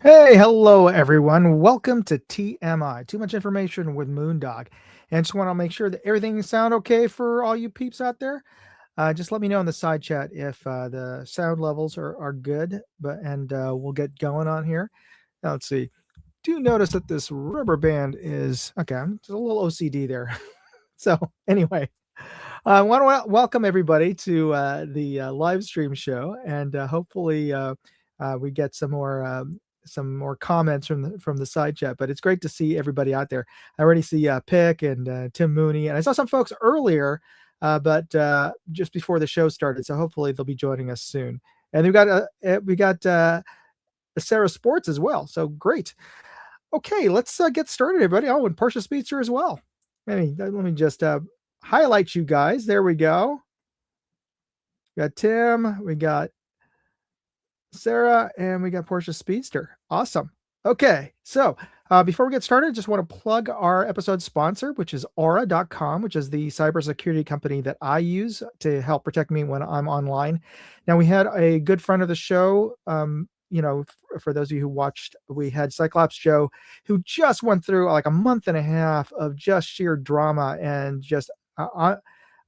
Hey, hello everyone. Welcome to TMI, Too Much Information with Moondog. And just want to make sure that everything sound okay for all you peeps out there. Just let me know in the side chat if the sound levels are good, and we'll get going on here. Now, let's see. Do you notice that this rubber band is okay? I'm just a little OCD there. So anyway, I want to welcome everybody to the live stream show, and hopefully we get some more comments from the side chat. But it's great to see everybody out there. I already see Pick and Tim Mooney, and I saw some folks earlier, but just before the show started. So hopefully they'll be joining us soon. And we got Sarah Sports as well. So great. Okay, let's get started, everybody. Oh, and Portia Speedster as well. Let me just highlight you guys. There we go. We got Tim, we got Sarah, and we got Portia Speedster. Awesome. Okay, so before we get started, I just want to plug our episode sponsor, which is Aura.com, which is the cybersecurity company that I use to help protect me when I'm online. Now, we had a good friend of the show. For those of you who watched, we had Cyclops Joe, who just went through like a month and a half of just sheer drama and just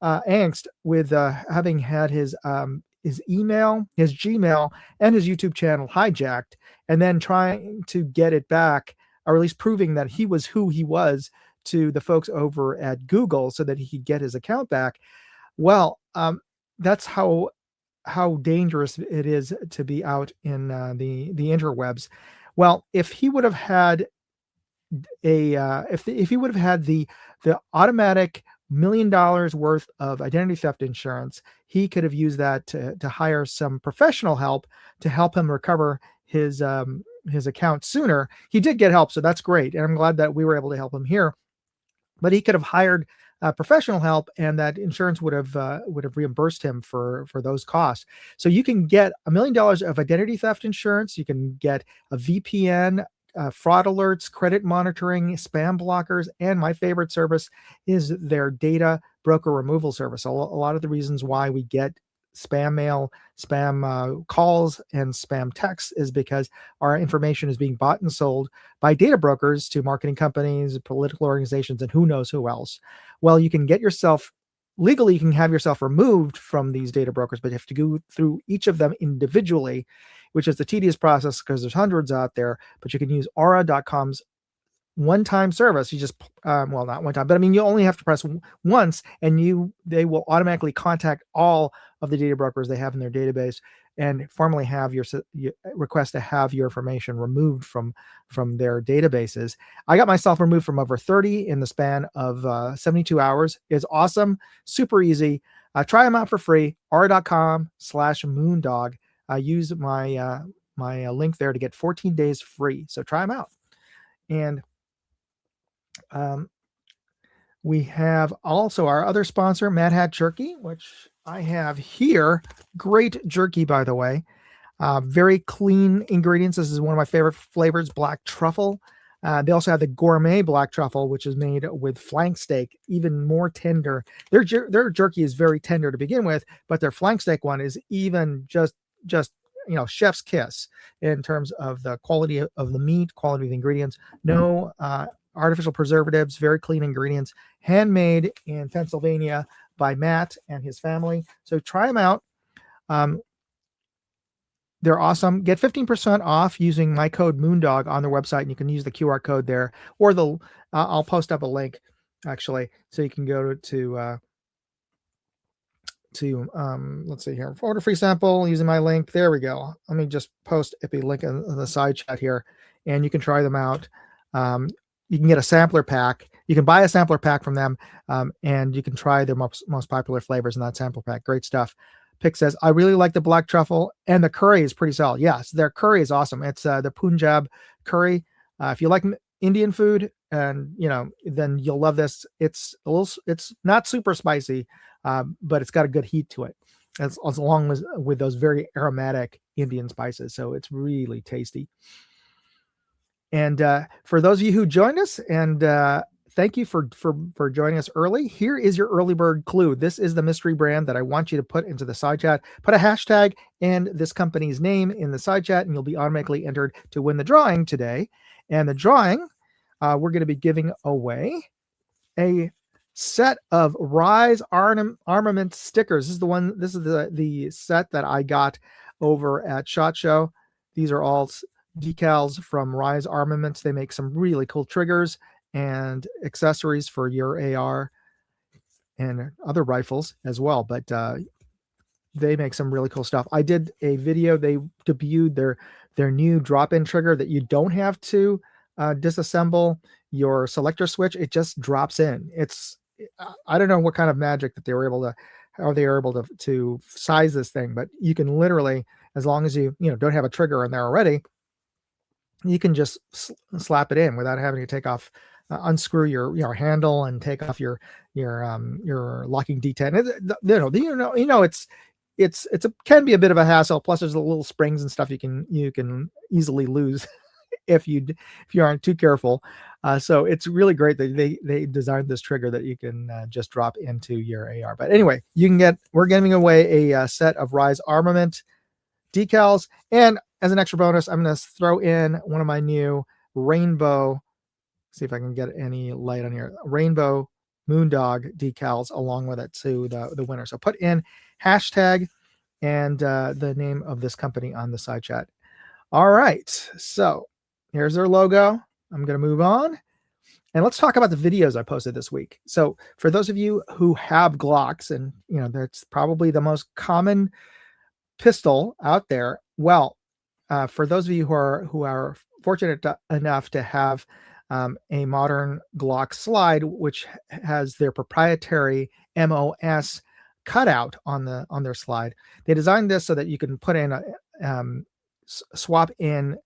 angst with having had his email, his Gmail, and his YouTube channel hijacked, and then trying to get it back, or at least proving that he was who he was to the folks over at Google so that he could get his account back. Well, that's how dangerous it is to be out in the interwebs. Well, if he would have had if he would have had the automatic $1 million worth of identity theft insurance, he could have used that to hire some professional help to help him recover his account sooner. He did get help, so that's great, and I'm glad that we were able to help him here. But he could have hired professional help, and that insurance would have reimbursed him for those costs. So you can get $1 million of identity theft insurance. You can get a VPN, fraud alerts, credit monitoring, spam blockers, and my favorite service is their data broker removal service. A lot of the reasons why we get spam mail, spam calls, and spam texts is because our information is being bought and sold by data brokers to marketing companies, political organizations, and who knows who else. Well, you can get yourself legally, you can have yourself removed from these data brokers, but you have to go through each of them individually, which is the tedious process because there's hundreds out there. But you can use Aura.com's one-time service. You just well, not one time, but I mean, you only have to press once, and they will automatically contact all of the data brokers they have in their database and formally have your request to have your information removed from their databases. I got myself removed from over 30 in the span of 72 hours. It's awesome, super easy. Try them out for free. Aura.com/Moondog. Use my link there to get 14 days free. So try them out. And we have also our other sponsor, Mad Hat Jerky, which I have here. Great jerky, by the way. Very clean ingredients. This is one of my favorite flavors, black truffle. They also have the gourmet black truffle, which is made with flank steak, even more tender. Their jerky is very tender to begin with, but their flank steak one is even just chef's kiss in terms of the quality of the meat, quality of the ingredients. No artificial preservatives, very clean ingredients, handmade in Pennsylvania by Matt and his family. So try them out. They're awesome. Get 15% off using my code Moondog on their website, and you can use the QR code there, or I'll post up a link actually, so you can go to let's see here, order free sample using my link. There we go. Let me just post a link in the side chat here, and you can try them out. You can get a sampler pack. You can buy a sampler pack from them, and you can try their most popular flavors in that sample pack. Great stuff. Pick says, I really like the black truffle, and the curry is pretty solid. Yes, their curry is awesome. It's the Punjab curry. If you like Indian food, and then you'll love this. It's not super spicy, but it's got a good heat to it, as long as with those very aromatic Indian spices. So it's really tasty. And for those of you who joined us, and thank you for joining us early. Here is your early bird clue. This is the mystery brand that I want you to put into the side chat. Put a hashtag and this company's name in the side chat, and you'll be automatically entered to win the drawing today. And the drawing, we're going to be giving away a set of Rise armament stickers. This is the one. This is the set that I got over at SHOT Show. These are all decals from Rise Armaments. They make some really cool triggers and accessories for your AR and other rifles as well. But they make some really cool stuff. I did a video. They debuted their new drop-in trigger that you don't have to disassemble your selector switch. It just drops in. I don't know what kind of magic that they were able to size this thing, but you can literally, as long as you don't have a trigger in there already, you can just slap it in without having to take off, unscrew your handle and take off your locking detent. It can be a bit of a hassle. Plus, there's the little springs and stuff you can easily lose if you aren't too careful. So it's really great that they designed this trigger that you can just drop into your AR. But anyway, we're giving away a set of Rise Armament decals, and as an extra bonus, I'm going to throw in one of my new rainbow. See if I can get any light on here. Rainbow Moondog decals along with it to the winner. So put in hashtag and the name of this company on the side chat. All right, so here's their logo. I'm going to move on, and let's talk about the videos I posted this week. So for those of you who have Glocks, and that's probably the most common pistol out there. Well, for those of you who are fortunate enough to have a modern Glock slide, which has their proprietary MOS cutout on their slide, they designed this so that you can put in swap in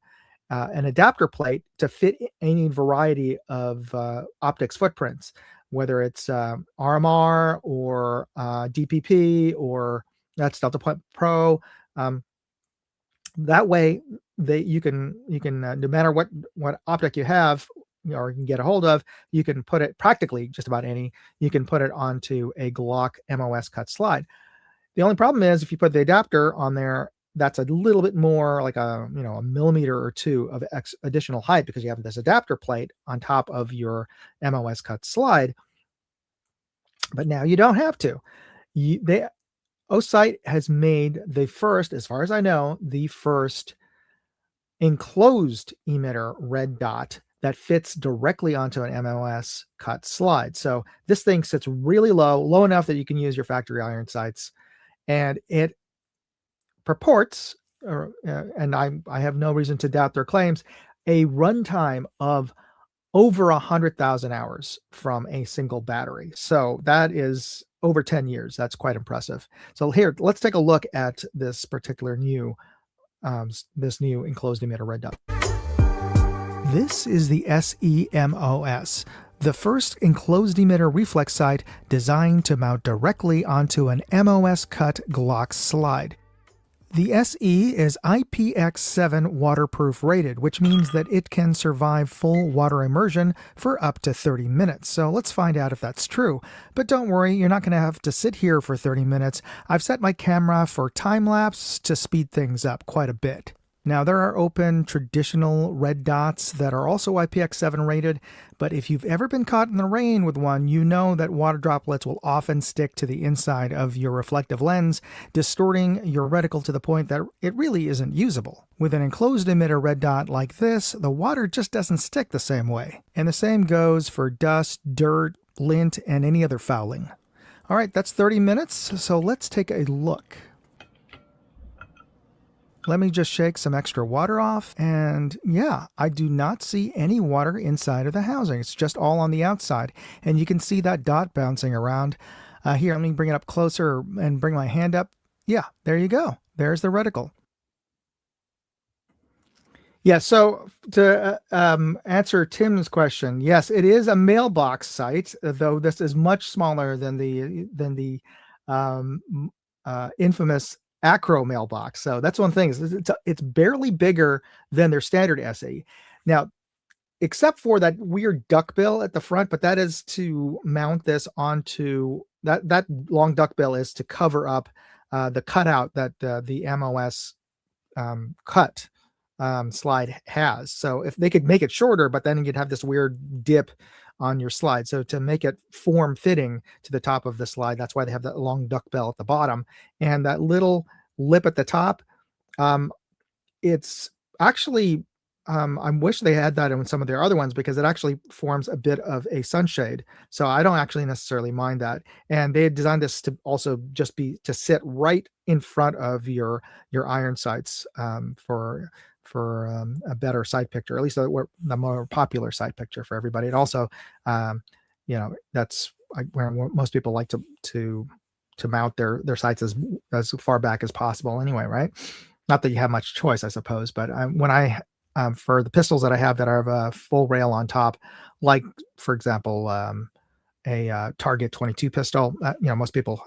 an adapter plate to fit any variety of optics footprints, whether it's RMR or DPP or that's Delta Point Pro. That way, you can no matter what optic you have or you can get a hold of, you can put it practically just about any. You can put it onto a Glock MOS cut slide. The only problem is if you put the adapter on there, that's a little bit more like a millimeter or two of additional height because you have this adapter plate on top of your MOS cut slide. But now you don't have to. Osight has made the first, as far as I know, the first enclosed emitter red dot that fits directly onto an MOS cut slide. So this thing sits really low enough that you can use your factory iron sights, and it purports, and I have no reason to doubt their claims, a runtime of over 100,000 hours from a single battery. So that is over 10 years. That's quite impressive. So here, let's take a look at this particular new enclosed emitter red dot. This is the SEMOS, the first enclosed emitter reflex sight designed to mount directly onto an MOS cut Glock slide. The SE is IPX7 waterproof rated, which means that it can survive full water immersion for up to 30 minutes. So let's find out if that's true. But don't worry, you're not going to have to sit here for 30 minutes. I've set my camera for time lapse to speed things up quite a bit. Now, there are open traditional red dots that are also IPX7 rated, but if you've ever been caught in the rain with one, you know that water droplets will often stick to the inside of your reflective lens, distorting your reticle to the point that it really isn't usable. With an enclosed emitter red dot like this, the water just doesn't stick the same way. And the same goes for dust, dirt, lint, and any other fouling. All right, that's 30 minutes, so let's take a look. Let me just shake some extra water off, and yeah, I do not see any water inside of the housing. It's just all on the outside, and you can see that dot bouncing around. Here, let me bring it up closer and bring my hand up. Yeah, there you go. There's the reticle. Yeah, so to answer Tim's question, yes, it is a mailbox site, though this is much smaller than the infamous Acro mailbox. So that's one thing. It's barely bigger than their standard SE. Now, except for that weird duckbill at the front, but that is to mount this onto that long duckbill is to cover up the cutout that the MOS cut slide has. So if they could make it shorter, but then you'd have this weird dip on your slide. So to make it form fitting to the top of the slide, that's why they have that long duckbill at the bottom and that little lip at the top. It's actually, I wish they had that in some of their other ones because it actually forms a bit of a sunshade. So I don't actually necessarily mind that. And they had designed this to also just be to sit right in front of your iron sights for a better side picture, at least the more popular side picture for everybody. And also, that's where most people like to mount their sights as far back as possible anyway, right? Not that you have much choice, I suppose, but when I for the pistols that I have a full rail on top, like for example, a Target 22 pistol, most people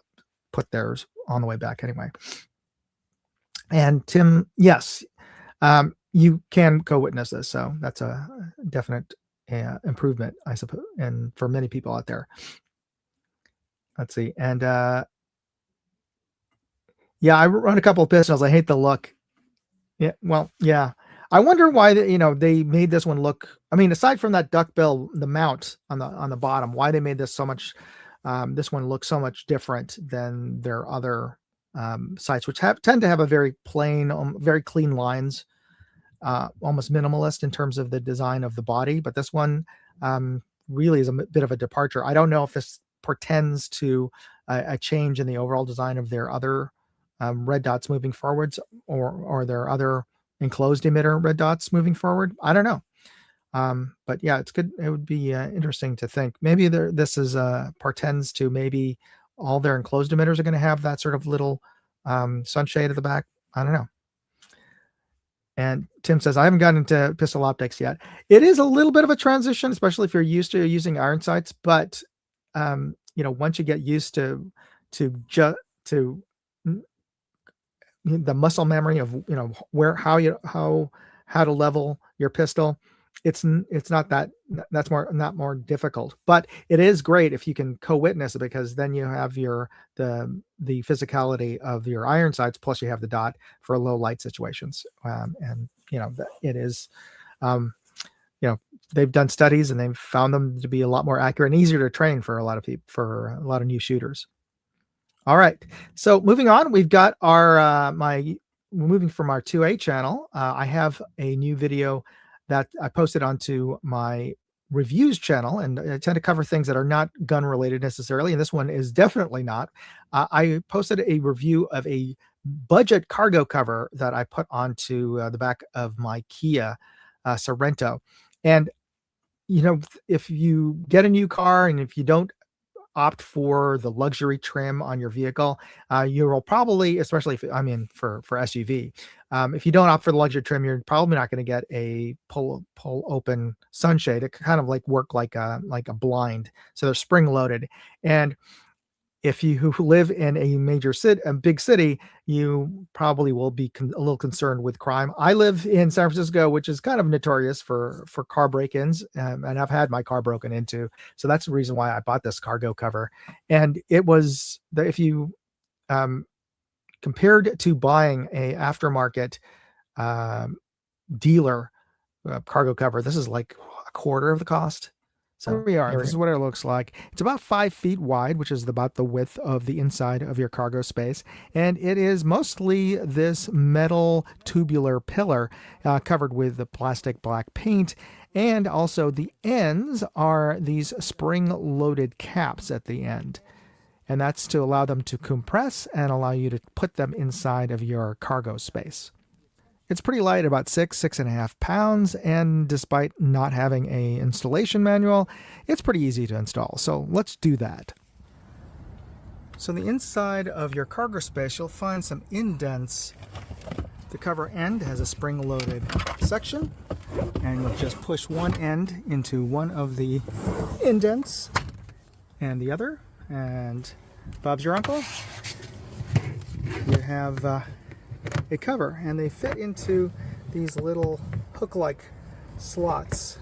put theirs on the way back anyway. And Tim, yes, you can co-witness this, so that's a definite improvement, I suppose, and for many people out there. Let's see, and yeah, I run a couple of pistols. I hate the look. Yeah, well, yeah. I wonder why they made this one look. I mean, aside from that duckbill, the mount on the bottom, why they made this so much. This one looks so much different than their other sights, which tend to have a very plain, very clean lines, almost minimalist in terms of the design of the body. But this one really is a bit of a departure. I don't know if this portends to a change in the overall design of their other red dots moving forwards, or their other enclosed emitter red dots moving forward. I don't know. But yeah, it's good. It would be interesting to think maybe this is portends to maybe all their enclosed emitters are going to have that sort of little sunshade at the back. I don't know. And Tim says, I haven't gotten into pistol optics yet. It is a little bit of a transition, especially if you're used to using iron sights. But once you get used to the muscle memory of how to level your pistol, it's not not more difficult, but it is great if you can co-witness it, because then you have the physicality of your iron sights, plus you have the dot for low light situations. And it is they've done studies and they've found them to be a lot more accurate and easier to train for a lot of people, for a lot of new shooters. All right, so moving on, we've got our moving from our 2A channel. I have a new video that I posted onto my reviews channel, and I tend to cover things that are not gun related necessarily, and this one is definitely not. I posted a review of a budget cargo cover that I put onto the back of my Kia Sorento. And if you get a new car and if you don't opt for the luxury trim on your vehicle, you will probably, especially for SUV, if you don't opt for the luxury trim, you're probably not going to get a pull open sunshade. It kind of work like a blind, so they're spring loaded. And if you live in a big city, you probably will be a little concerned with crime. I live in San Francisco, which is kind of notorious for car break-ins, and I've had my car broken into. So that's the reason why I bought this cargo cover. And it was if you compared to buying a aftermarket dealer cargo cover, this is like a quarter of the cost. So here we are. This is what it looks like. It's about 5 feet wide, which is about the width of the inside of your cargo space. And it is mostly this metal tubular pillar covered with the plastic black paint. And also the ends are these spring-loaded caps at the end. And that's to allow them to compress and allow you to put them inside of your cargo space. It's pretty light, about 6.5 pounds, and despite not having an installation manual, it's pretty easy to install. So let's do that. So the inside of your cargo space, you'll find some indents. The cover end has a spring-loaded section, and you'll just push one end into one of the indents and the other, and Bob's your uncle. You have a cover, and they fit into these little hook-like slots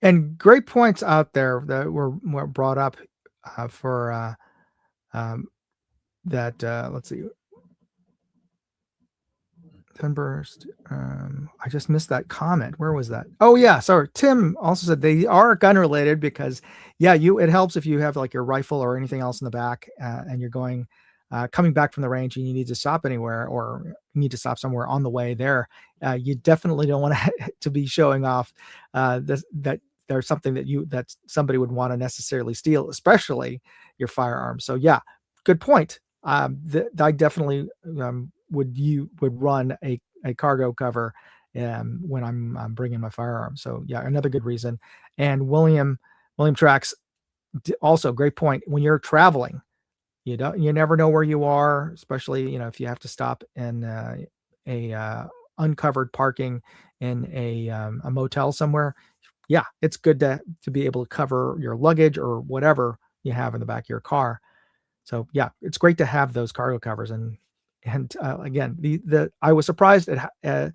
And great points out there that were brought up for um, that. Let's see, Sunburst. I just missed that comment. Where was that? Oh yeah, sorry. Tim also said they are gun related because yeah, it helps if you have like your rifle or anything else in the back, and you're going coming back from the range and you need to stop anywhere or you need to stop somewhere on the way there. You definitely don't want to be showing off that there's something that somebody would want to necessarily steal, especially your firearm. So yeah, good point. I definitely would run a cargo cover when I'm bringing my firearm. So yeah, another good reason. And William Trax, also great point. When you're traveling, you never know where you are, especially if you have to stop in a uncovered parking in a motel somewhere. Yeah, it's good to be able to cover your luggage or whatever you have in the back of your car. So yeah, it's great to have those cargo covers. And again, the I was surprised that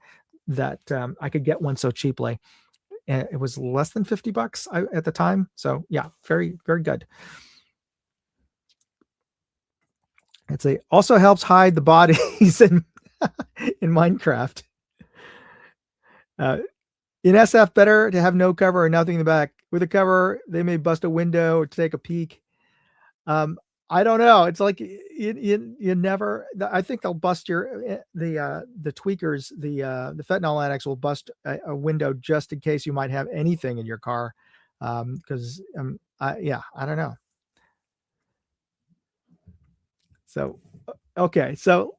I could get one so cheaply. It was less than $50 at the time. So yeah, very very good. It also helps hide the bodies in Minecraft. In SF, better to have no cover or nothing in the back. With a cover, they may bust a window or take a peek. I don't know. It's like you never. I think they'll bust the tweakers, the fentanyl addicts will bust a window just in case you might have anything in your car. Because yeah, I don't know. So okay, so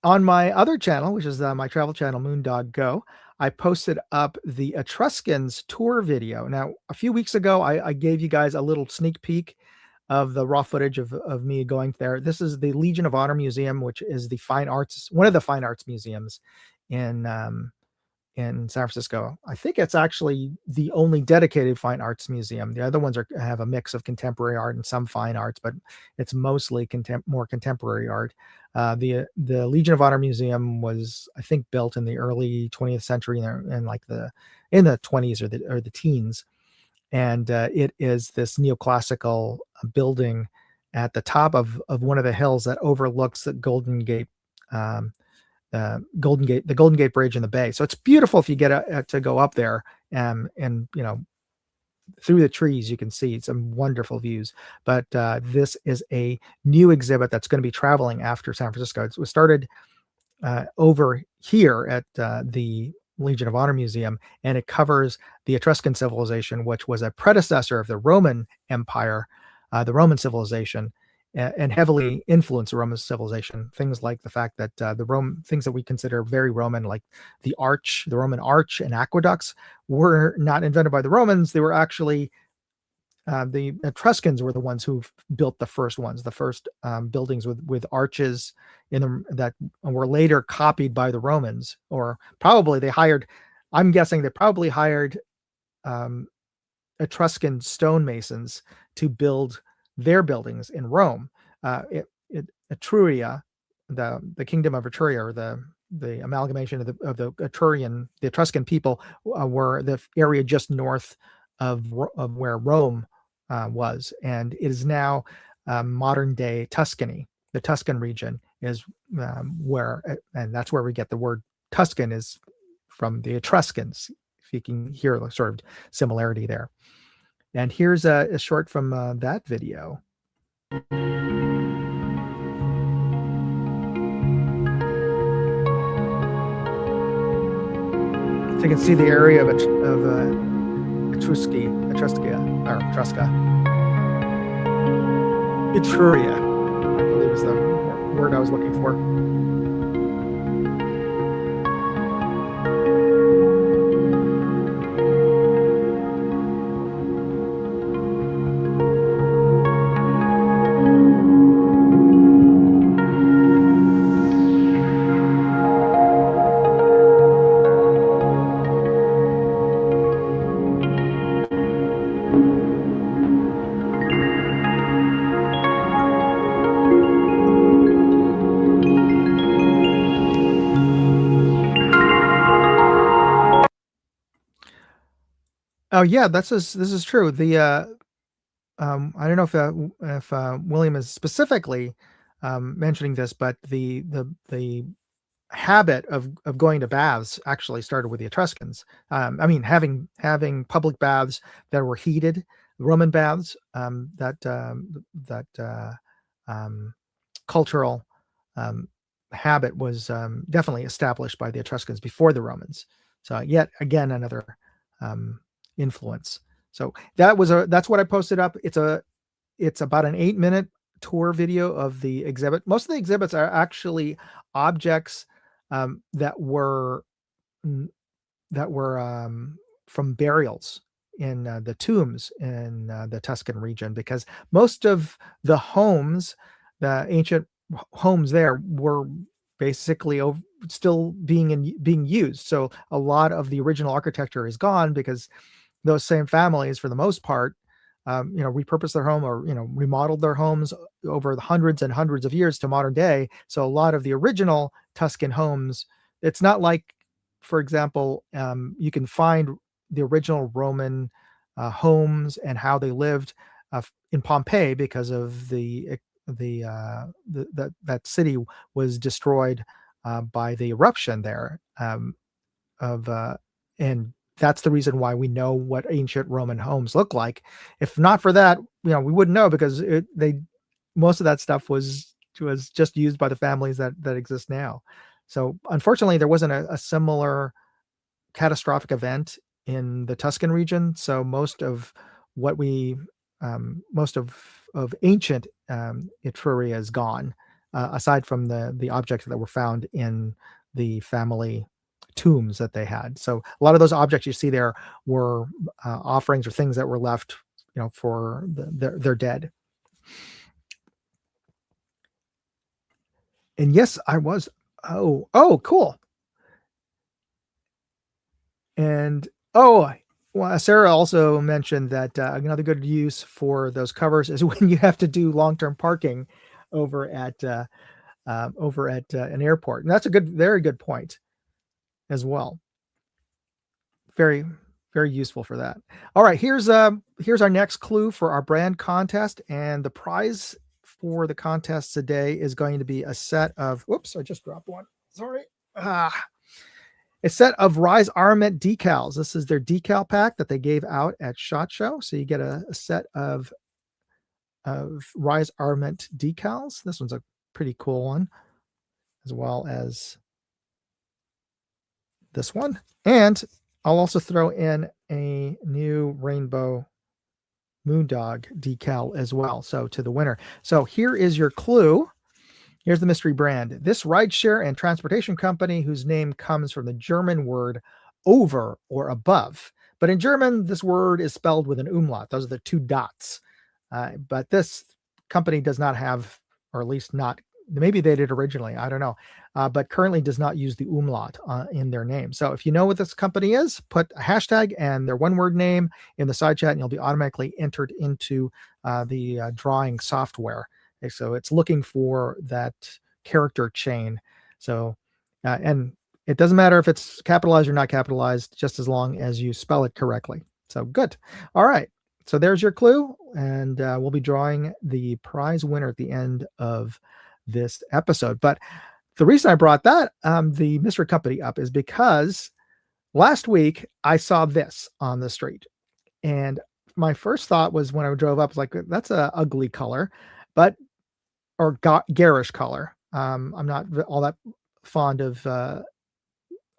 on my other channel, which is my travel channel, Moondog Go, I posted up the Etruscans tour video. Now, a few weeks ago, I gave you guys a little sneak peek of the raw footage of me going there. This is the Legion of Honor Museum, which is one of the fine arts museums in San Francisco. I think it's actually the only dedicated fine arts museum. The other ones have a mix of contemporary art and some fine arts, but it's mostly more contemporary art. The Legion of Honor Museum was, I think, built in the early 20th century and like in the 20s or the teens, and it is this neoclassical building at the top of one of the hills that overlooks the Golden Gate. The Golden Gate Bridge in the Bay. So it's beautiful if you get to go up there, and through the trees you can see some wonderful views. But this is a new exhibit that's going to be traveling after San Francisco. It was started over here at the Legion of Honor Museum, and it covers the Etruscan civilization, which was a predecessor of the Roman Empire, the Roman civilization, and heavily influenced the Roman civilization. Things like the fact that things that we consider very Roman, like the Roman arch and aqueducts, were not invented by the Romans. They were actually the Etruscans were the ones who built the first buildings with arches that were later copied by the Romans, or probably I'm guessing they probably hired Etruscan stonemasons to build their buildings in Rome. Etruria, the kingdom of Etruria, or the amalgamation of the Etruscan people, were the area just north of where Rome was, and it is now modern day Tuscany. The Tuscan region is and that's where we get the word Tuscan, is from the Etruscans. If you can hear a sort of similarity there. And here's a short from that video. So you can see the area of Etrusca. Etruria, I believe is the word I was looking for. Oh yeah, this is true. I don't know if William is specifically mentioning this, but the habit of going to baths actually started with the Etruscans. I mean, having public baths that were heated, Roman baths. That um, cultural um, habit was definitely established by the Etruscans before the Romans. So yet again another um, influence. So that's what I posted up. It's about an 8-minute tour video of the exhibit. Most of the exhibits are actually objects that were mm, from burials in the tombs in the Tuscan region, because most of the homes, the ancient homes there, were basically still being used. So a lot of the original architecture is gone because those same families, for the most part, repurposed their home, or remodeled their homes over the hundreds and hundreds of years to modern day. So a lot of the original Tuscan homes, it's not like, for example, you can find the original Roman homes and how they lived in Pompeii, because of that city was destroyed by the eruption there of and that's the reason why we know what ancient Roman homes look like. If not for that, we wouldn't know, because most of that stuff was just used by the families that exist now. So unfortunately, there wasn't a similar catastrophic event in the Tuscan region. So most of ancient Etruria is gone, aside from the objects that were found in the family tombs that they had. So a lot of those objects you see there were offerings or things that were left, for their dead. And yes, I was. Oh, cool. And well, Sarah also mentioned that another good use for those covers is when you have to do long-term parking over at an airport, and that's very good point as well. Very, very useful for that. All right, here's our next clue for our brand contest, and the prize for the contest today is going to be a set of. Whoops, I just dropped one. Sorry. A set of Rise Armament decals. This is their decal pack that they gave out at SHOT Show. So you get a set of Rise Armament decals. This one's a pretty cool one, as well as this one. And I'll also throw in a new rainbow Moondog decal as well, so to the winner. So here is your clue. Here's the mystery brand. This rideshare and transportation company, whose name comes from the German word over or above. But in German, this word is spelled with an umlaut. Those are the two dots. But this company does not have, or at least not, maybe they did originally, I don't know, but currently does not use the umlaut in their name. So if you know what this company is, put a hashtag and their one-word name in the side chat, and you'll be automatically entered into the drawing software. Okay, so it's looking for that character chain. So, and it doesn't matter if it's capitalized or not capitalized, just as long as you spell it correctly. So good. All right. So there's your clue, and we'll be drawing the prize winner at the end of this episode. But the reason I brought the mystery company up is because last week I saw this on the street, and my first thought was, when I drove up, was like, that's a ugly color, or garish color. I'm not all that fond of,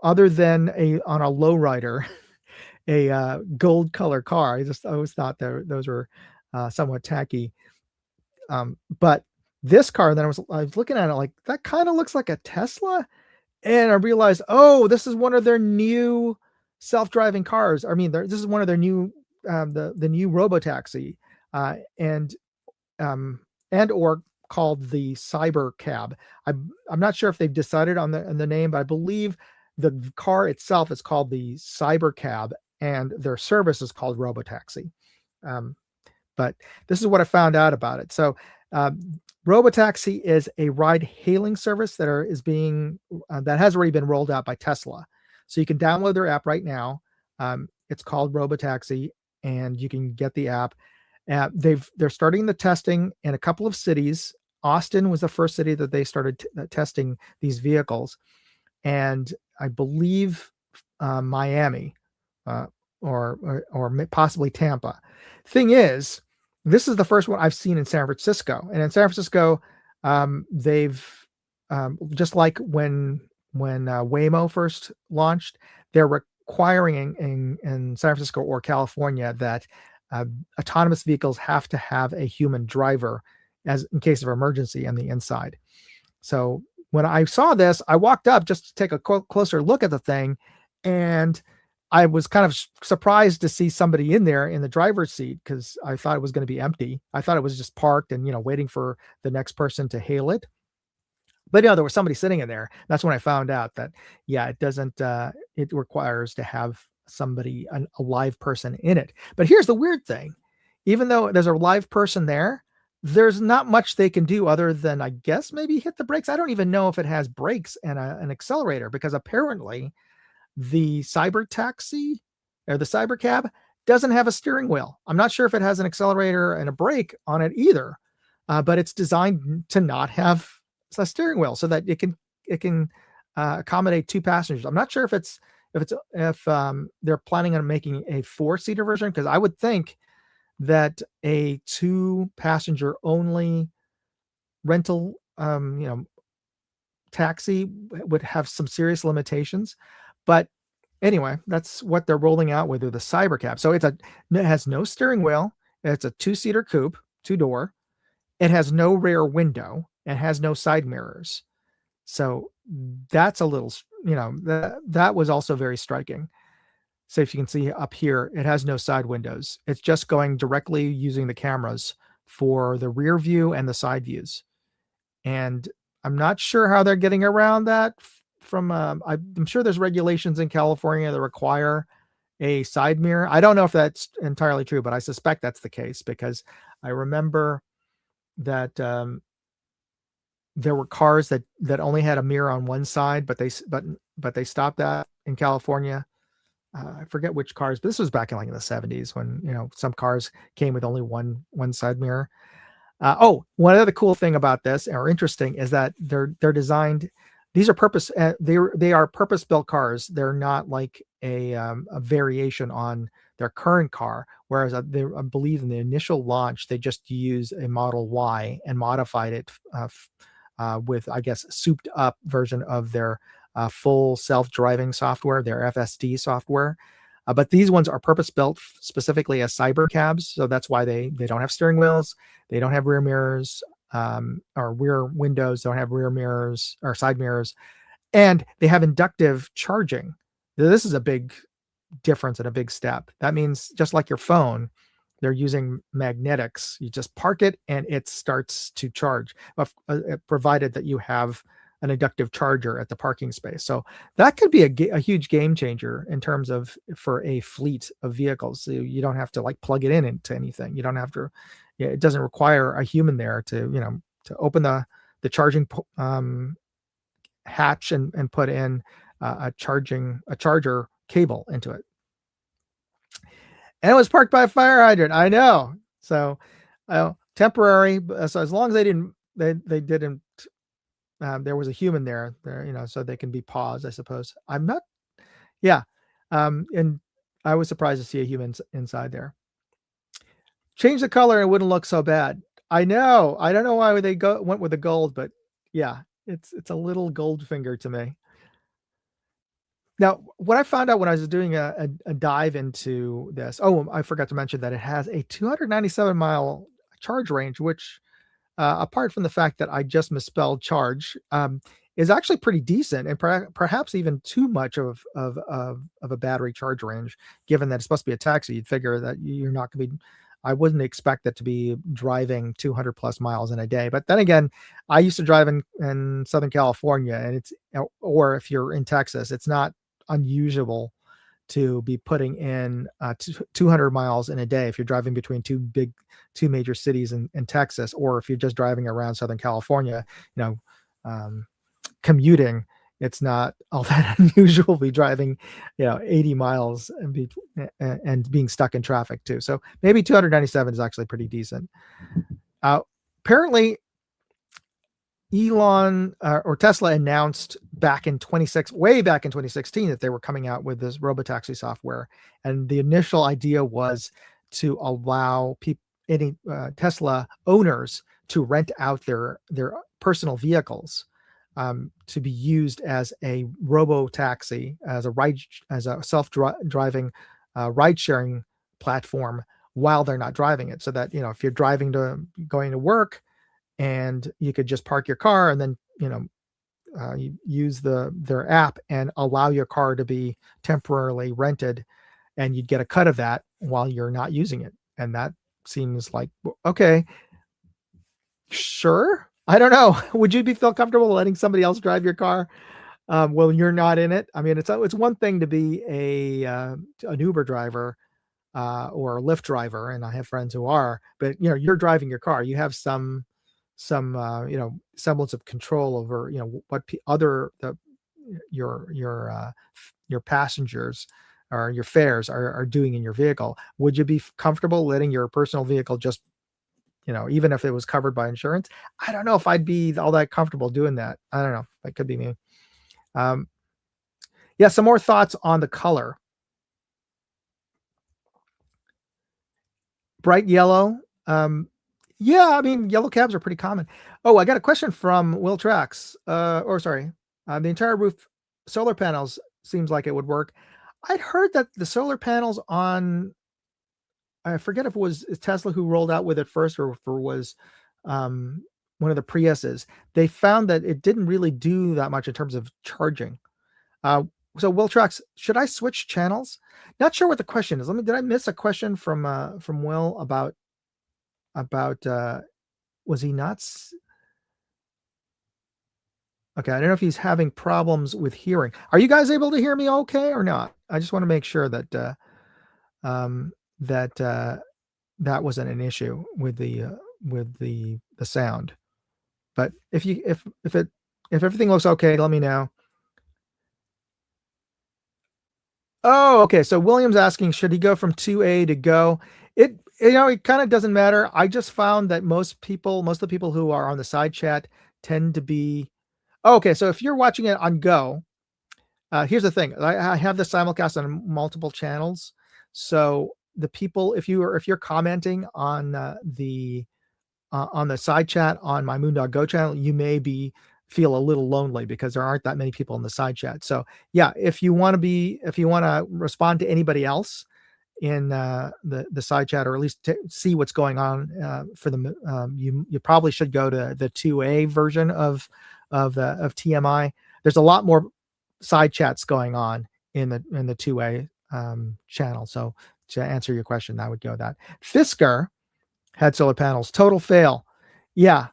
other than on a lowrider, a gold color car. I always thought those were somewhat tacky. But this car, then I was looking at it like, that kind of looks like a Tesla, and I realized, this is one of their new self-driving cars. I mean, this is one of their new the new RoboTaxi, and or called the CyberCab. I'm not sure if they've decided on the name, but I believe the car itself is called the CyberCab, and their service is called RoboTaxi. But this is what I found out about it. So RoboTaxi is a ride-hailing service that has already been rolled out by Tesla. So you can download their app right now. It's called RoboTaxi, and you can get the app. They're starting the testing in a couple of cities. Austin was the first city that they started testing these vehicles, and I believe Miami, uh, or possibly Tampa. Thing is, this is the first one I've seen in San Francisco, and in San Francisco, they've just like when Waymo first launched, they're requiring in San Francisco or California that autonomous vehicles have to have a human driver as in case of emergency on the inside. So when I saw this, I walked up just to take a closer look at the thing, and I was kind of surprised to see somebody in there in the driver's seat because I thought it was going to be empty. I thought it was just parked and waiting for the next person to hail it. But there was somebody sitting in there. That's when I found out that it doesn't. It requires to have somebody, a live person in it. But here's the weird thing: even though there's a live person there, there's not much they can do other than, I guess, maybe hit the brakes. I don't even know if it has brakes and an accelerator, because apparently the CyberTaxi or the CyberCab doesn't have a steering wheel. I'm not sure if it has an accelerator and a brake on it either, but it's designed to not have a steering wheel so that it can accommodate two passengers. I'm not sure if they're planning on making a 4-seater version, because I would think that a 2-passenger only rental taxi would have some serious limitations. But anyway, that's what they're rolling out with the CyberCab. So it has no steering wheel. It's a 2-seater coupe, 2-door. It has no rear window. It has no side mirrors. So that's a little, that was also very striking. So if you can see up here, it has no side windows. It's just going directly using the cameras for the rear view and the side views. And I'm not sure how they're getting around that. I'm sure there's regulations in California that require a side mirror. I don't know if that's entirely true, but I suspect that's the case, because I remember that there were cars that only had a mirror on one side, but they stopped that in California. I forget which cars, but this was back in the 70s when some cars came with only one side mirror. One other cool thing about this, or interesting, is that they're designed. These are they are purpose-built cars. They're not like a variation on their current car. Whereas I believe in the initial launch, they just used a Model Y and modified it with, I guess, souped up version of their full self-driving software, their FSD software. But these ones are purpose-built specifically as CyberCabs. So that's why they don't have steering wheels. They don't have rear mirrors or rear windows. Don't have rear mirrors or side mirrors. And they have inductive charging. This is a big difference and a big step. That means just like your phone, they're using magnetics. You just park it and it starts to charge, provided that you have an inductive charger at the parking space. So that could be a huge game changer in terms of for a fleet of vehicles. So you don't have to plug it into anything. You don't have to. It doesn't require a human there to open the charging hatch and put in a charger cable into it. And it was parked by a fire hydrant. I know. So temporary. So as long as they didn't, there was a human there, so they can be paused, I suppose. I'm not. Yeah. And I was surprised to see a human inside there. Change the color and it wouldn't look so bad. I know. I don't know why they went with the gold, but yeah, it's a little gold finger to me. Now, what I found out when I was doing a dive into this, I forgot to mention that it has a 297-mile charge range, which, apart from the fact that I just misspelled charge, is actually pretty decent, and perhaps even too much of a battery charge range, given that it's supposed to be a taxi. You'd figure that you're not going to be. I wouldn't expect that to be driving 200 plus miles in a day. But then again, I used to drive in Southern California, and or if you're in Texas, it's not unusual to be putting in 200 miles in a day if you're driving between two major cities in Texas, or if you're just driving around Southern California, commuting. it's not all that unusual to be driving, 80 miles and being stuck in traffic too. So maybe 297 is actually pretty decent. Apparently, Elon or Tesla announced way back in 2016, that they were coming out with this RoboTaxi software, and the initial idea was to allow any Tesla owners to rent out their personal vehicles to be used as a RoboTaxi, as a self-driving ride-sharing platform while they're not driving it, so that if you're going to work, and you could just park your car and then you use their app and allow your car to be temporarily rented, and you'd get a cut of that while you're not using it. And that seems like, okay, sure. I don't know. Would you feel comfortable letting somebody else drive your car when you're not in it? I mean, it's one thing to be an Uber driver or a Lyft driver, and I have friends who are, but you're driving your car. You have some semblance of control over what your passengers or your fares are doing in your vehicle. Would you be comfortable letting your personal vehicle just even if it was covered by insurance? I don't know if I'd be all that comfortable doing that. I don't know. That could be me. Yeah, some more thoughts on the color. Bright yellow. Yeah, I mean, yellow cabs are pretty common. Oh, I got a question from Will Trax. The entire roof solar panels seems like it would work. I'd heard that the solar panels on, I forget if it was Tesla who rolled out with it first, or if it was one of the Priuses. They found that it didn't really do that much in terms of charging. So Will Trax, should I switch channels? Not sure what the question is. Did I miss a question from Will about was he nuts? Okay, I don't know if he's having problems with hearing. Are you guys able to hear me okay or not? I just want to make sure that that wasn't an issue with the sound. But if everything looks okay, let me know. Oh, okay. So William's asking, should he go from 2A to Go? It kind of doesn't matter. I just found that most of the people who are on the side chat tend to be. Oh, okay, so if you're watching it on Go, here's the thing. I have the simulcast on multiple channels. So the people, if you're commenting on the side chat on my Moondog Go channel, you may feel a little lonely because there aren't that many people in the side chat. So yeah, if you want to respond to anybody else in the side chat, or at least see what's going on for them, you probably should go to the 2A version of TMI. There's a lot more side chats going on in the 2A channel. So to answer your question, I would go that. Fisker had solar panels, total fail. Yeah.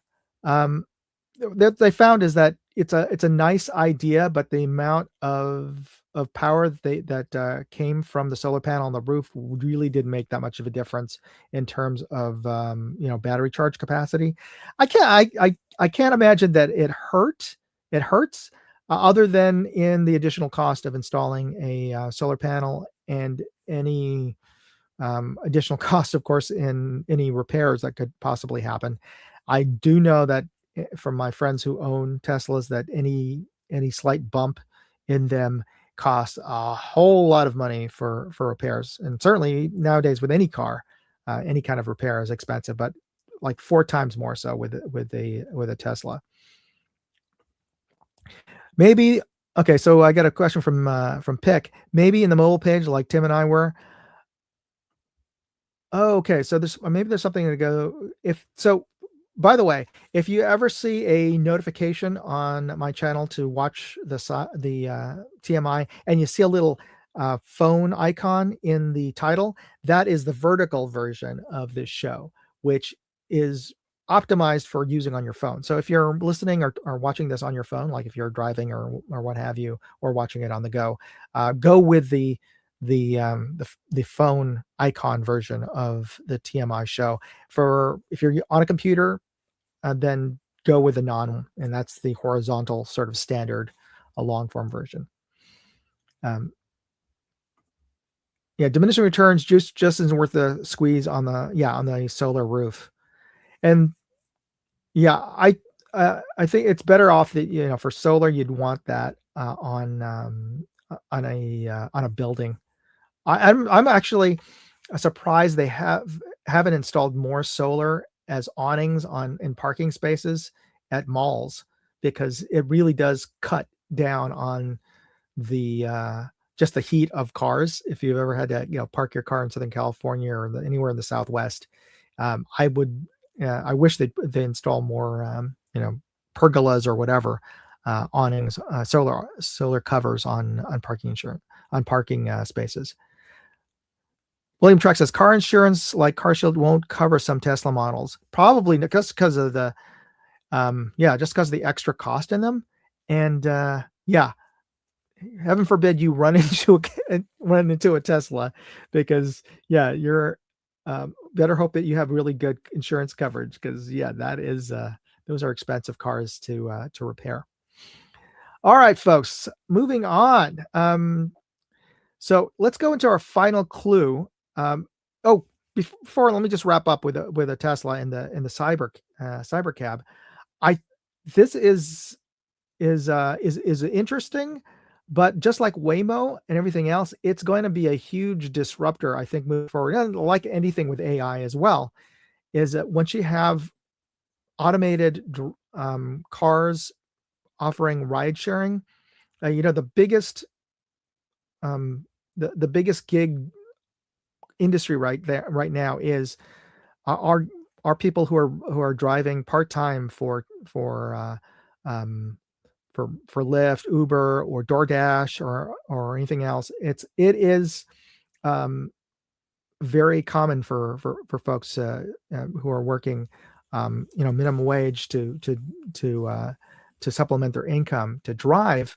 That they found is that it's a nice idea, but the amount of power that came from the solar panel on the roof really didn't make that much of a difference in terms of battery charge capacity. I can't imagine that it hurts other than in the additional cost of installing a solar panel, and any additional cost, of course, in any repairs that could possibly happen. I do know that from my friends who own Teslas that any slight bump in them costs a whole lot of money for repairs. And certainly nowadays with any car, any kind of repair is expensive, but like 4 times more so with a Tesla. Maybe. Okay, so I got a question from Pick. Maybe in the mobile page, like Tim and I were. Oh, okay. So maybe there's something to go. By the way, if you ever see a notification on my channel to watch the TMI, and you see a little phone icon in the title, that is the vertical version of this show, which is optimized for using on your phone. So if you're listening or watching this on your phone, like if you're driving or what have you, or watching it on the go, go with the phone icon version of the TMI show. For if you're on a computer, then go with the and that's the horizontal sort of standard long form version. Yeah, diminishing returns just isn't worth the squeeze on the solar roof. And yeah, I think it's better off that for solar you'd want that on a building. I'm actually surprised they haven't installed more solar as awnings in parking spaces at malls, because it really does cut down on the just the heat of cars. If you've ever had to park your car in Southern California or anywhere in the Southwest, I wish they install more pergolas or whatever, awnings, solar covers on parking spaces. William Truck says car insurance like CarShield won't cover some Tesla models, probably just because of the extra cost in them. And heaven forbid you run into a Tesla, because you're better hope that you have really good insurance coverage, because that is those are expensive cars to repair. All right, folks, moving on. So let's go into our final clue. Before, let me just wrap up with a Tesla and the CyberCab. This is interesting, but just like Waymo and everything else, it's going to be a huge disruptor, I think, moving forward. And like anything with AI as well, is that once you have automated cars offering ride sharing, the biggest gig industry right now is are people who are driving part-time for Lyft, Uber, or DoorDash, or anything else. It is very common for folks who are working minimum wage to supplement their income to drive.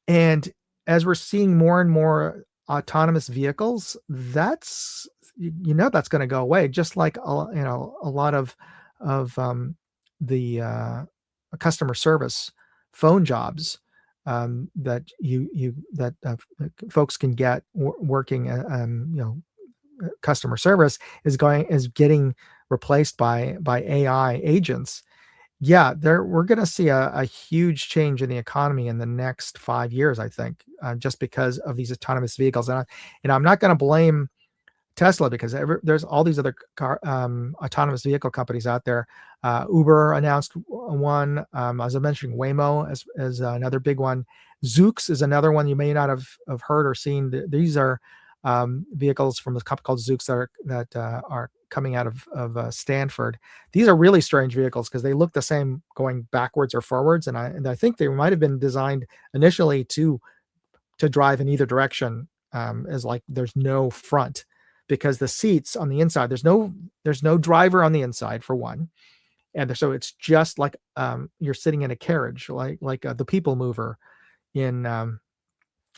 And as we're seeing more and more autonomous vehicles, that's going to go away, just like a lot of the customer service phone jobs that folks can get working customer service is getting replaced by AI agents. We're going to see a huge change in the economy in the next 5 years, I think, just because of these autonomous vehicles. And I'm not going to blame Tesla, because there's all these other autonomous vehicle companies out there. Uber announced one. As I mentioned, Waymo as another big one. Zoox is another one you may not have heard or seen. These are vehicles from a company called Zoox that are coming out of Stanford. These are really strange vehicles because they look the same going backwards or forwards, and I think they might have been designed initially to drive in either direction, as like there's no front, because the seats on the inside, there's no driver on the inside for one, and so it's just like you're sitting in a carriage, like the People Mover in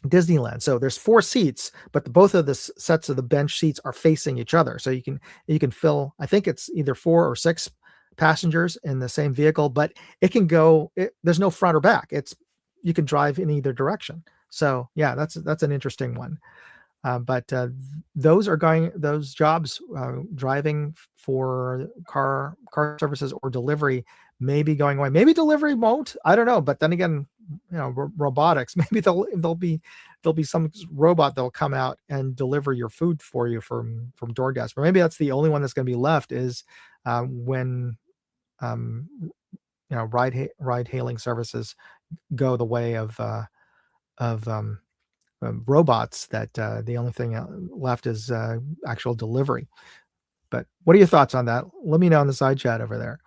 Disneyland. So there's 4 seats, but both of the sets of the bench seats are facing each other, so you can fill, I think it's either 4 or 6 passengers in the same vehicle, but it can go, there's no front or back. You can drive in either direction. So that's an interesting one. But those jobs, driving for car services or delivery, may be going away. Maybe delivery won't. I don't know. But then again, robotics. Maybe there'll be some robot that'll come out and deliver your food for you from DoorDash. But maybe that's the only one that's going to be left is when ride hailing services go the way of robots, that the only thing left is actual delivery. But what are your thoughts on that? Let me know in the side chat over there.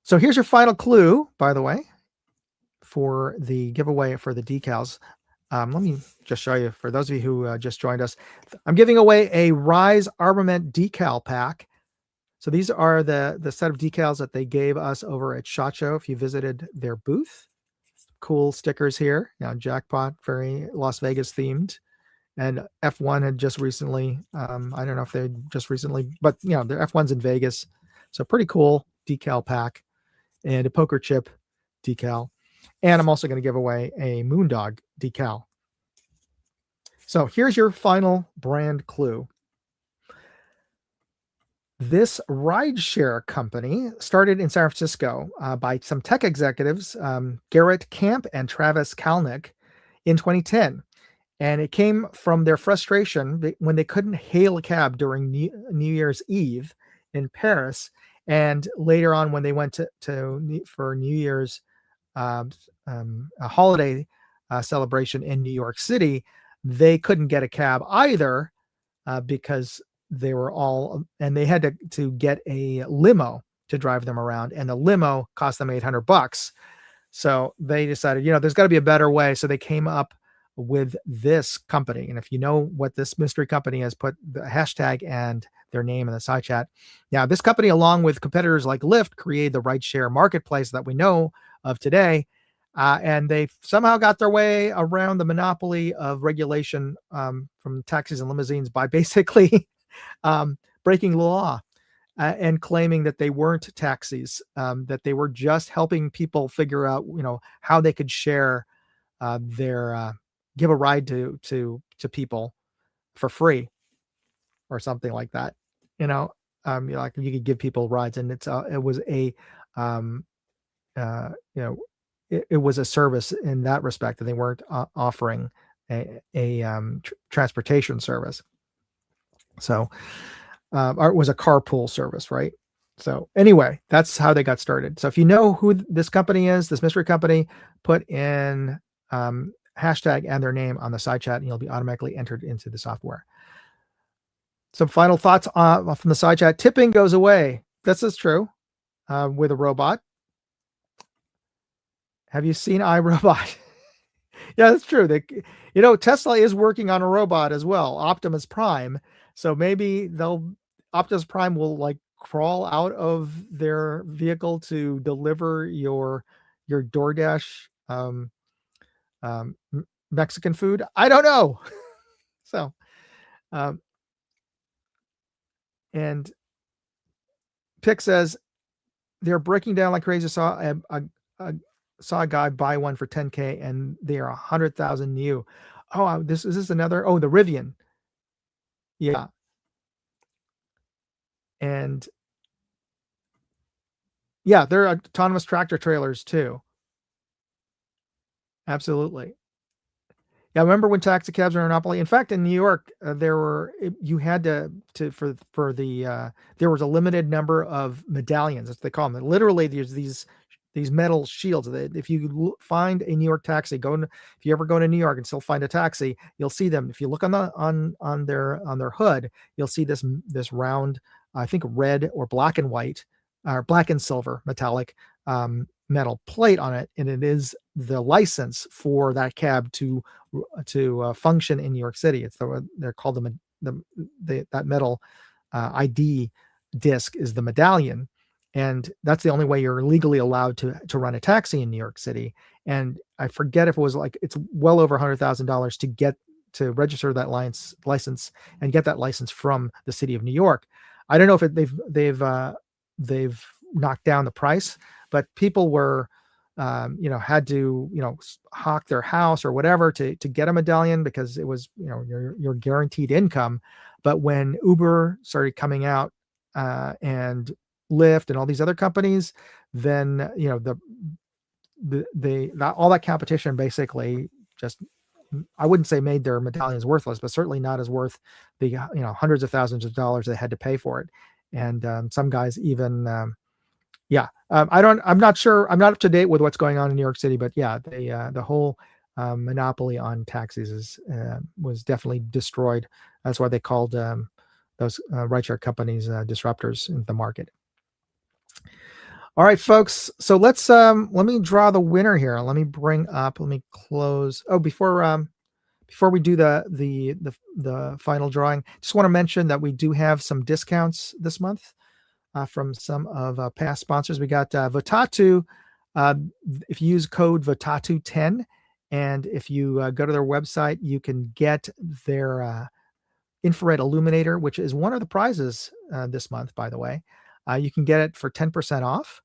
So here's your final clue, by the way, for the giveaway for the decals. Let me just show you, for those of you who just joined us, I'm giving away a Rise Armament decal pack. So these are the set of decals that they gave us over at SHOT Show if you visited their booth. Cool stickers here. Jackpot, very Las Vegas themed. And F1 had just recently, I don't know if they just recently, but their F1's in Vegas. So pretty cool decal pack, and a poker chip decal. And I'm also going to give away a Moondog decal. So here's your final brand clue. This rideshare company started in San Francisco by some tech executives, Garrett Camp and Travis Kalnick, in 2010. And it came from their frustration when they couldn't hail a cab during New Year's Eve in Paris. And later on, when they went for New Year's a holiday celebration in New York City, they couldn't get a cab either because they were all, and they had to get a limo to drive them around, and the limo cost them $800. So they decided, there's got to be a better way. So they came up with this company. And if you know what this mystery company has, put the hashtag and their name in the side chat. Now, this company, along with competitors like Lyft, created the rideshare marketplace that we know of today. And they somehow got their way around the monopoly of regulation from taxis and limousines by basically breaking the law and claiming that they weren't taxis, that they were just helping people figure out, how they could share give a ride to people for free or something like that. Like you could give people rides, and it was a it was a service in that respect, and they weren't offering a transportation service. So or it was a carpool service, right? So anyway, that's how they got started. So if you know who this company is, this mystery company, put in hashtag and their name on the side chat, and you'll be automatically entered into the software. Some final thoughts from the side chat. Tipping goes away. This is true with a robot. Have you seen iRobot? Yeah, that's true. Tesla is working on a robot as well, Optimus Prime. So maybe Optimus Prime will like crawl out of their vehicle to deliver your DoorDash Mexican food. I don't know. So, and Pick says they're breaking down like crazy. Saw a guy buy one for $10K, and they are 100,000 new. Oh, is this another? Oh, the Rivian. Yeah. And yeah, they're autonomous tractor trailers too. Absolutely. Yeah, I remember when taxi cabs were a monopoly. In fact, in New York, there was a limited number of medallions, as they call them. Literally, there's these metal shields that if you find a New York taxi, if you ever go to New York and still find a taxi, you'll see them. If you look on their hood, you'll see this round, I think red or black and white, or black and silver metallic metal plate on it, and it is the license for that cab to function in New York City. They're called that metal ID disc is the medallion, and that's the only way you're legally allowed to run a taxi in New York City. And I forget if it was it's well over $100,000 to register that license and get that license from the city of New York. I don't know if they've knocked down the price, but people were had to hawk their house or whatever to get a medallion, because it was your guaranteed income. But when Uber started coming out and Lyft and all these other companies, then all that competition basically just, I wouldn't say made their medallions worthless, but certainly not as worth the hundreds of thousands of dollars they had to pay for it. And some guys even I'm not sure. I'm not up to date with what's going on in New York City, but yeah, the whole monopoly on taxis was definitely destroyed. That's why they called those rideshare companies disruptors in the market. All right, folks. So let me draw the winner here. Let me close. Oh, before we do the final drawing, just want to mention that we do have some discounts this month. From some of past sponsors. We got Votatu. If you use code Votatu10, and if you go to their website, you can get their infrared illuminator, which is one of the prizes this month, by the way. You can get it for 10% off.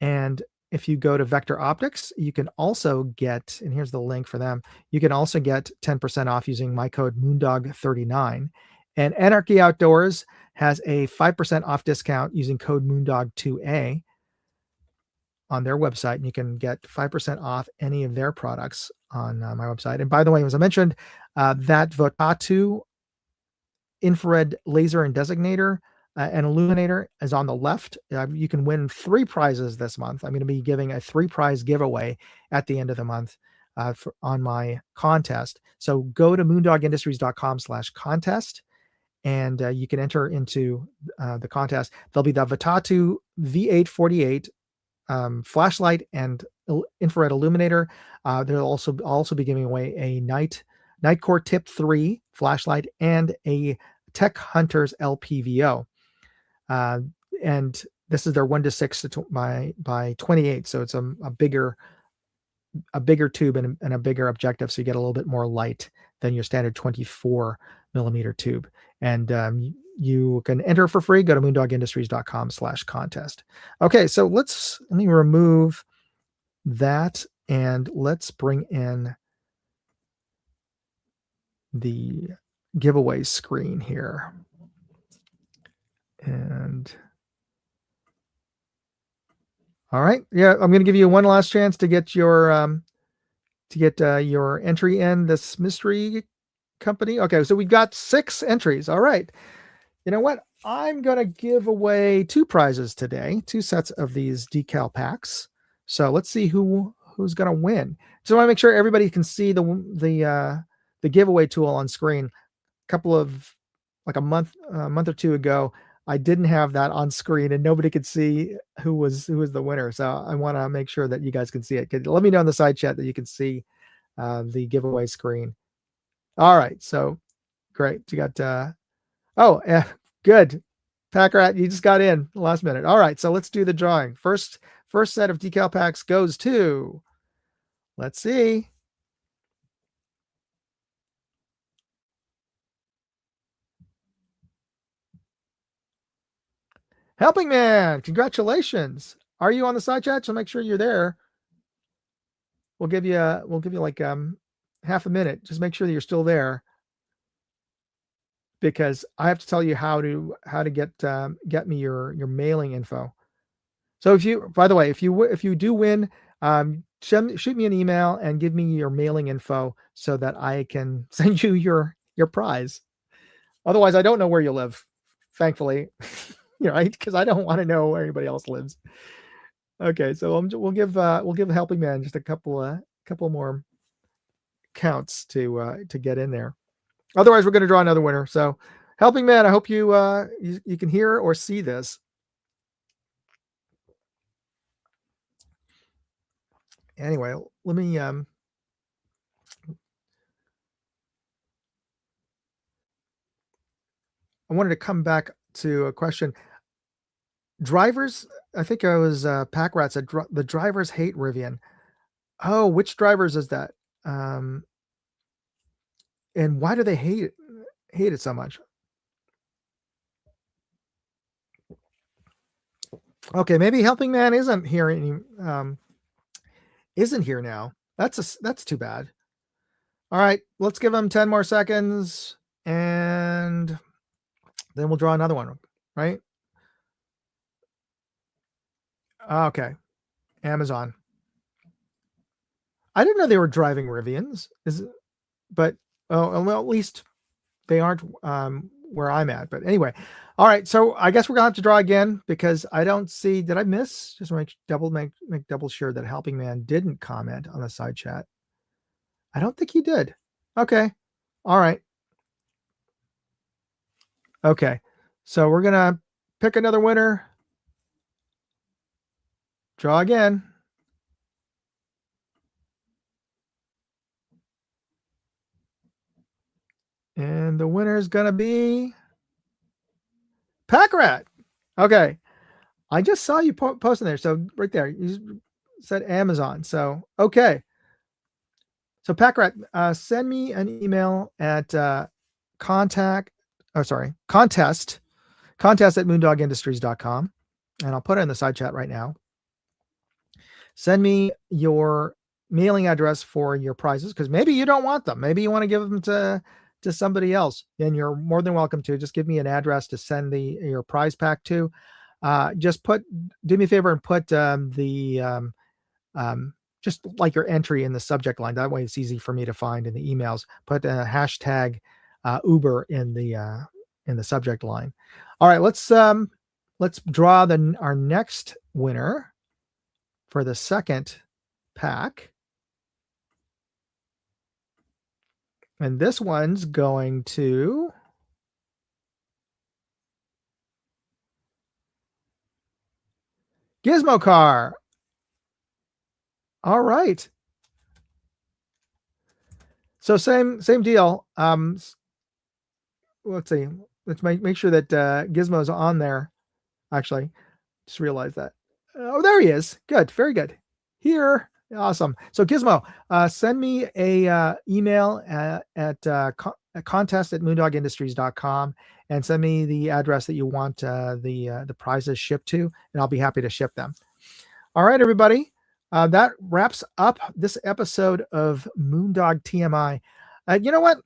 And if you go to Vector Optics, you can also get, and here's the link for them, you can also get 10% off using my code Moondog39. And Anarchy Outdoors has a 5% off discount using code Moondog2A on their website, and you can get 5% off any of their products on my website. And by the way, as I mentioned, that Votatu infrared laser and designator and illuminator is on the left. You can win 3 prizes this month. I'm going to be giving a 3-prize giveaway at the end of the month on my contest. So go to moondogindustries.com/contest, and you can enter into the contest. There'll be the Votatu V848 flashlight and infrared illuminator. They'll also be giving away a Nightcore Tip 3 flashlight and a Tech Hunters LPVO. And this is their 1:6 by 28, so it's a bigger tube and a bigger objective, so you get a little bit more light than your standard 24 millimeter tube. And you can enter for free. Go to moondogindustries.com/contest. Okay, so let me remove that, and let's bring in the giveaway screen here. And all right, yeah, I'm going to give you one last chance to get your entry in this mystery company. Okay, so we've got 6 entries. All right, you know what? I'm going to give away 2 prizes today, 2 sets of these decal packs. So let's see who's going to win. So I want to make sure everybody can see the giveaway tool on screen. A couple of a month or 2 ago, I didn't have that on screen and nobody could see who was the winner. So I want to make sure that you guys can see it. Let me know in the side chat that you can see the giveaway screen. All right, so great. You got good. Packrat, you just got in last minute. All right, so let's do the drawing. First set of decal packs goes to, let's see. Helping Man, congratulations. Are you on the side chat? So make sure you're there. We'll give you like half a minute. Just make sure that you're still there, because I have to tell you how to get me your mailing info. So by the way, if you do win, shoot me an email and give me your mailing info so that I can send you your prize. Otherwise, I don't know where you live, thankfully, right? Because I don't want to know where anybody else lives. Okay, so we'll give Helping Man just a couple more counts to get in there. Otherwise, we're going to draw another winner. So, Helping Man, I hope you can hear or see this. Anyway, let me I wanted to come back to a question. Drivers, I think I was Packrat said the drivers hate Rivian. Oh, which drivers is that? And why do they hate it so much? Okay, maybe Helping Man isn't here now. That's too bad. All right, let's give him 10 more seconds, and then we'll draw another one, right? Okay, Amazon. I didn't know they were driving Rivians. But well, at least they aren't where I'm at. But anyway, all right. So I guess we're gonna have to draw again, because I don't see. Did I miss? Just make double sure that Helping Man didn't comment on the side chat. I don't think he did. Okay. All right. Okay. So we're gonna pick another winner. Draw again. And the winner is going to be Packrat. Okay. I just saw you posting there. So right there, you said Amazon. So, okay. So Packrat, send me an email at contest at moondogindustries.com. And I'll put it in the side chat right now. Send me your mailing address for your prizes, because maybe you don't want them. Maybe you want to give them to somebody else, and you're more than welcome to. Just give me an address to send your prize pack to. Just do me a favor and put just like your entry in the subject line. That way it's easy for me to find in the emails. Put a hashtag Uber in the subject line. All right, let's draw our next winner for the second pack. And this one's going to Gizmo Car. All right. So same deal. Let's see. Let's make sure that Gizmo's on there. Actually, just realized that. Oh, there he is. Good. Very good. Here. Awesome. So Gizmo, send me a email at contest@moondogindustries.com and send me the address that you want the prizes shipped to, and I'll be happy to ship them. All right, everybody. That wraps up this episode of Moondog TMI. You know what?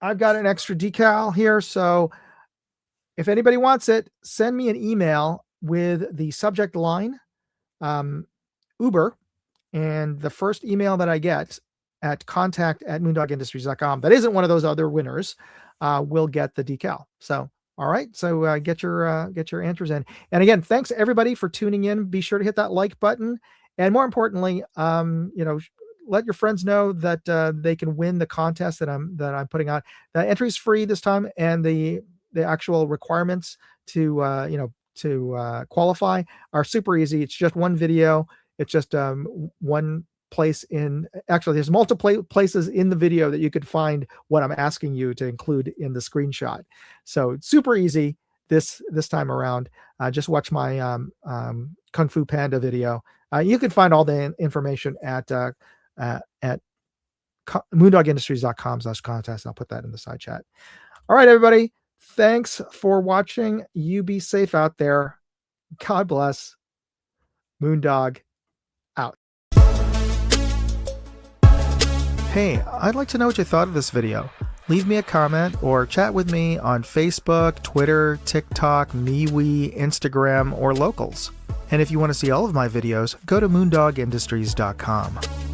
I've got an extra decal here, so if anybody wants it, send me an email with the subject line Uber, and the first email that I get at contact@moondogindustries.com that isn't one of those other winners will get the decal. So all right, so get your answers in. And again, thanks everybody for tuning in. Be sure to hit that like button, and more importantly, let your friends know that they can win the contest that I'm putting on. The entry's free this time, and the actual requirements to qualify are super easy. It's just one video. It's just one place actually there's multiple places in the video that you could find what I'm asking you to include in the screenshot. So it's super easy this time around. Just watch my Kung Fu Panda video. You can find all the information at moondogindustries.com/contest. I'll put that in the side chat. All right, everybody. Thanks for watching. You be safe out there. God bless. Moondog out. Hey, I'd like to know what you thought of this video. Leave me a comment or chat with me on Facebook, Twitter, TikTok, MeWe, Instagram, or Locals. And if you want to see all of my videos, go to moondogindustries.com.